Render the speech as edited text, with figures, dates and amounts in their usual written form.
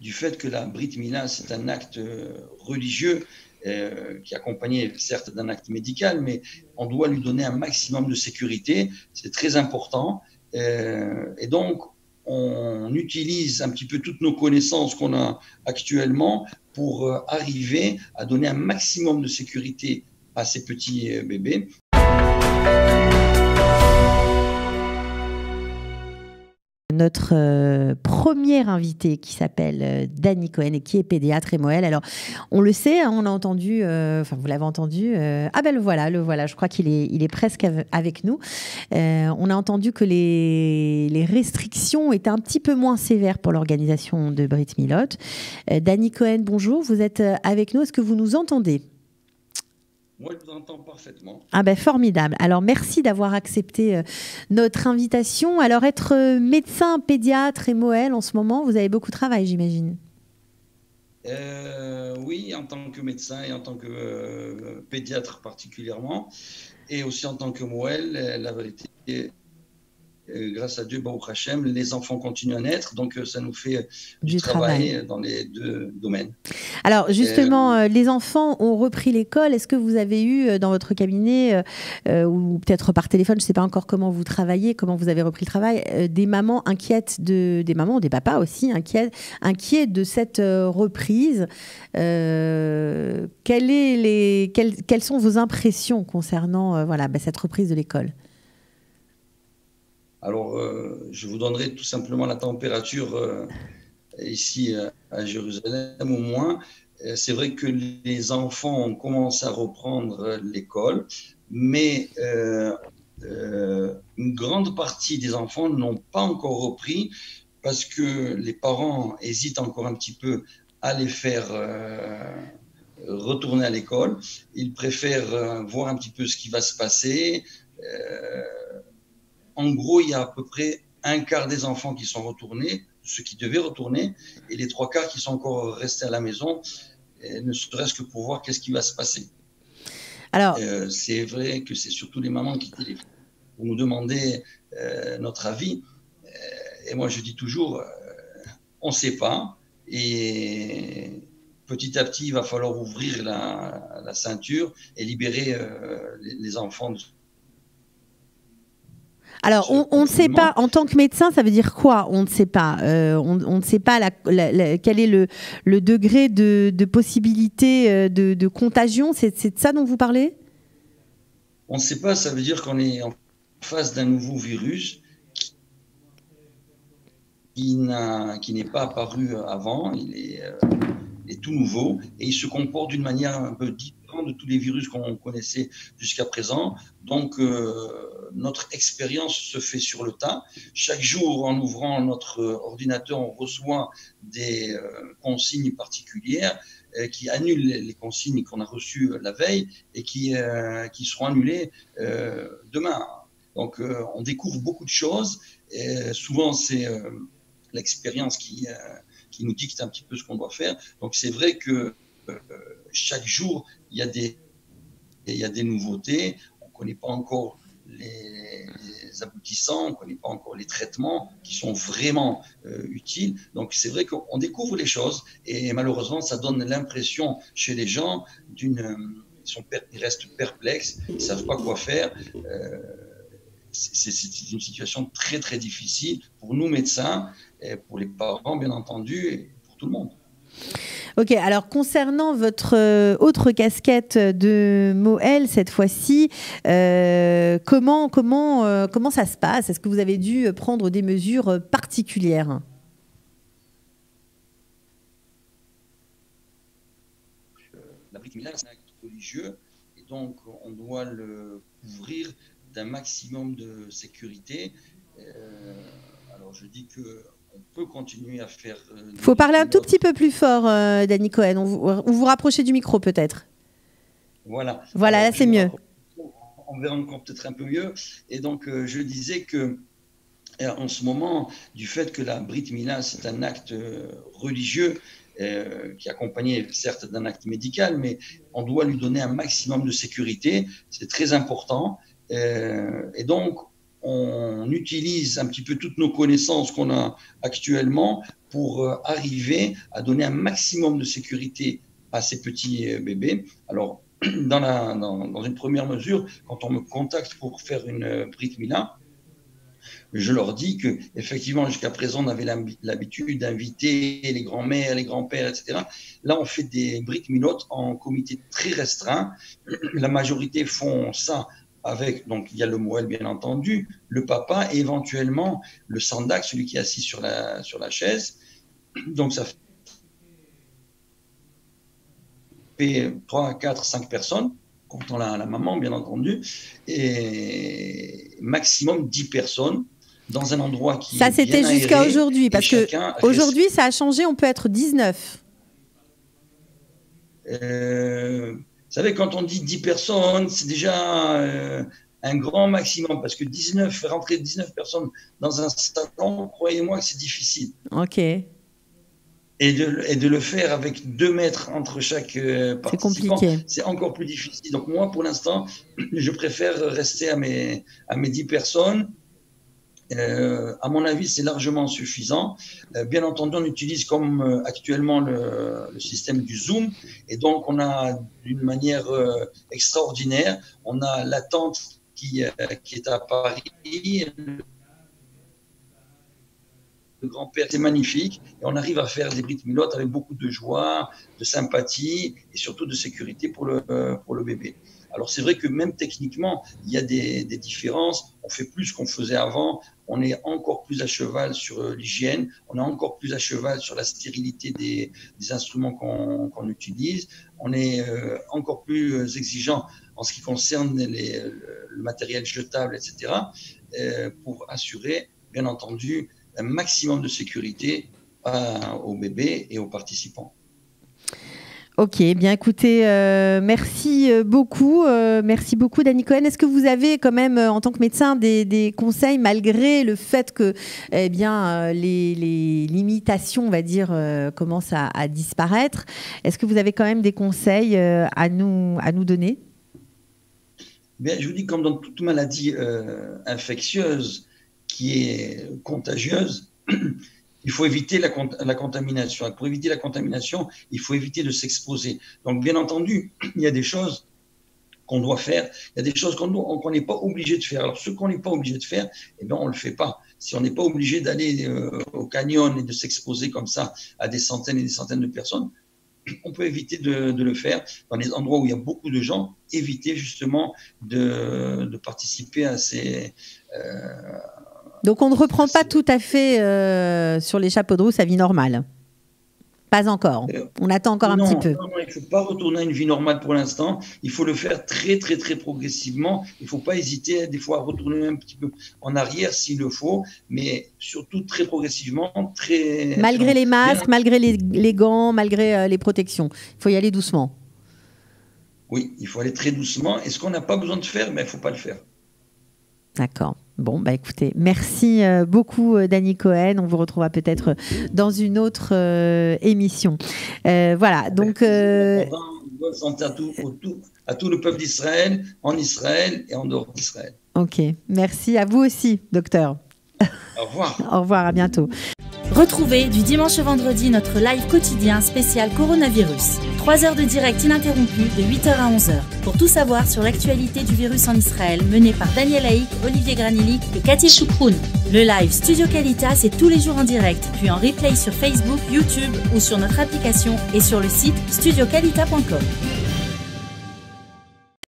du fait que la Brit Mila, c'est un acte religieux qui est accompagné certes d'un acte médical, mais on doit lui donner un maximum de sécurité. C'est très important. Et donc, on utilise un petit peu toutes nos connaissances qu'on a actuellement pour arriver à donner un maximum de sécurité à ces petits bébés. Notre première invitée qui s'appelle Dany Cohen et qui est pédiatre et Moël. Alors, on le sait, hein, on a entendu, enfin vous l'avez entendu, ah ben le voilà, je crois qu'il est presque avec nous. On a entendu que les restrictions étaient un petit peu moins sévères pour l'organisation de Brit Milot. Dany Cohen, bonjour, vous êtes avec nous, est-ce que vous nous entendez ? Moi, je vous entends parfaitement. Ah ben formidable. Alors merci d'avoir accepté notre invitation. Alors être médecin, pédiatre et Moël en ce moment, vous avez beaucoup de travail, j'imagine. Oui, en tant que médecin et en tant que pédiatre particulièrement, et aussi en tant que Moël, la vérité, grâce à Dieu, Baruch Hashem, les enfants continuent à naître, donc ça nous fait du travail dans les deux domaines. Alors justement, les enfants ont repris l'école. Est-ce que vous avez eu dans votre cabinet, ou peut-être par téléphone, je ne sais pas encore comment vous travaillez, comment vous avez repris le travail, des mamans inquiètes, des mamans, des papas aussi inquiets de cette reprise. Quelles sont vos impressions concernant cette reprise de l'école ? Alors, je vous donnerai tout simplement la température ici à Jérusalem au moins. C'est vrai que les enfants ont commencé à reprendre l'école, mais une grande partie des enfants n'ont pas encore repris parce que les parents hésitent encore un petit peu à les faire retourner à l'école. Ils préfèrent voir un petit peu ce qui va se passer. En gros, il y a à peu près un quart des enfants qui sont retournés, ceux qui devaient retourner, et les trois quarts qui sont encore restés à la maison, ne serait-ce que pour voir qu'est-ce qui va se passer. Alors, c'est vrai que c'est surtout les mamans qui téléphonent pour nous demander notre avis. Et moi, je dis toujours, on ne sait pas. Et petit à petit, il va falloir ouvrir la ceinture et libérer les enfants de... Alors, on ne sait pas, en tant que médecin, ça veut dire quoi ? On ne sait pas. On ne sait pas quel est le degré de possibilité de contagion. C'est de ça dont vous parlez ? On ne sait pas, ça veut dire qu'on est en face d'un nouveau virus qui n'est pas apparu avant. Il est tout nouveau et il se comporte d'une manière un peu différente de tous les virus qu'on connaissait jusqu'à présent. Donc, notre expérience se fait sur le tas. Chaque jour, en ouvrant notre ordinateur, on reçoit des consignes particulières qui annulent les consignes qu'on a reçues la veille et qui seront annulées demain. Donc, on découvre beaucoup de choses. Et souvent, c'est l'expérience qui nous dicte un petit peu ce qu'on doit faire. Donc, c'est vrai que chaque jour, il y a des nouveautés. On ne connaît pas encore les aboutissants, on ne connaît pas encore les traitements qui sont vraiment utiles. Donc, c'est vrai qu'on découvre les choses et malheureusement, ça donne l'impression chez les gens ils restent perplexes, ils ne savent pas quoi faire. C'est une situation très, très difficile pour nous médecins, et pour les parents, bien entendu, et pour tout le monde. Ok, alors concernant votre autre casquette de Moël cette fois-ci, comment ça se passe ? Est-ce que vous avez dû prendre des mesures particulières ? La Brit Mila, c'est un acte religieux et donc on doit le couvrir d'un maximum de sécurité. Alors je dis que on peut continuer à faire... Il faut parler un tout petit peu plus fort, Dany Cohen. Vous rapprochez du micro peut-être. Voilà. Voilà, là c'est mieux. On verra encore peut-être un peu mieux. Et donc je disais que en ce moment, du fait que la Brit Mila, c'est un acte religieux qui est accompagné certes d'un acte médical, mais on doit lui donner un maximum de sécurité. C'est très important. Et donc, on utilise un petit peu toutes nos connaissances qu'on a actuellement pour arriver à donner un maximum de sécurité à ces petits bébés. Alors, dans une première mesure, quand on me contacte pour faire une Brit Mila, je leur dis que effectivement jusqu'à présent on avait l'habitude d'inviter les grands-mères, les grands-pères, etc. Là, on fait des Brit Milotes en comité très restreint. La majorité font ça avec, donc il y a le Moël bien entendu, le papa et éventuellement le sandak, celui qui est assis sur la chaise. Donc ça fait 3, 4, 5 personnes, comptant la maman bien entendu, et maximum 10 personnes dans un endroit qui ça, c'était jusqu'à aujourd'hui, parce que aujourd'hui, ça a changé, on peut être 19. Vous savez, quand on dit 10 personnes, c'est déjà un grand maximum, parce que faire rentrer 19 personnes dans un salon, croyez-moi que c'est difficile. Ok. Et de le faire avec 2 mètres entre chaque participant, c'est encore plus difficile. Donc moi, pour l'instant, je préfère rester à mes 10 personnes. À mon avis, c'est largement suffisant. Bien entendu, on utilise comme actuellement le système du Zoom, et donc on a d'une manière extraordinaire, on a la tante qui est à Paris, le grand-père, c'est magnifique, et on arrive à faire des Brit Milotes avec beaucoup de joie, de sympathie et surtout de sécurité pour le bébé. Alors c'est vrai que même techniquement, il y a des différences. On fait plus qu'on faisait avant. On est encore plus à cheval sur l'hygiène. On est encore plus à cheval sur la stérilité des instruments qu'on utilise. On est encore plus exigeant en ce qui concerne le matériel jetable, etc. Pour assurer, bien entendu, un maximum de sécurité aux bébés et aux participants. Ok, bien écoutez, merci beaucoup Danny Cohen. Est-ce que vous avez quand même, en tant que médecin, des conseils malgré le fait que les limitations, on va dire, commencent à disparaître? Est-ce que vous avez quand même des conseils à nous donner? Bien, je vous dis, comme dans toute maladie infectieuse qui est contagieuse, il faut éviter la contamination. Et pour éviter la contamination, il faut éviter de s'exposer. Donc, bien entendu, il y a des choses qu'on doit faire, il y a des choses qu'on n'est pas obligé de faire. Alors, ce qu'on n'est pas obligé de faire, eh bien, on ne le fait pas. Si on n'est pas obligé d'aller au canyon et de s'exposer comme ça à des centaines et des centaines de personnes, on peut éviter de le faire dans les endroits où il y a beaucoup de gens, éviter justement de participer à ces... Donc, on ne reprend pas tout à fait sur les chapeaux de roue sa vie normale. Pas encore. On attend encore un petit peu. Non, il ne faut pas retourner à une vie normale pour l'instant. Il faut le faire très, très, très progressivement. Il ne faut pas hésiter des fois à retourner un petit peu en arrière s'il le faut, mais surtout très progressivement. Malgré les masques, malgré les gants, malgré les protections. Il faut y aller doucement. Oui, il faut aller très doucement. Et ce qu'on n'a pas besoin de faire, mais il ne faut pas le faire. D'accord. Bon, bah écoutez, merci beaucoup Danny Cohen. On vous retrouvera peut-être dans une autre émission. Voilà, donc... Bonne santé à tout le peuple d'Israël, en Israël et en dehors d'Israël. Ok, merci à vous aussi, docteur. Au revoir. Au revoir, à bientôt. Retrouvez du dimanche au vendredi notre live quotidien spécial coronavirus. 3 heures de direct ininterrompu de 8h à 11h. Pour tout savoir sur l'actualité du virus en Israël, mené par Daniel Haïk, Olivier Granilic et Cathy Choukroun. Le live Studio Qualitas, c'est tous les jours en direct, puis en replay sur Facebook, YouTube ou sur notre application et sur le site studioqualita.com.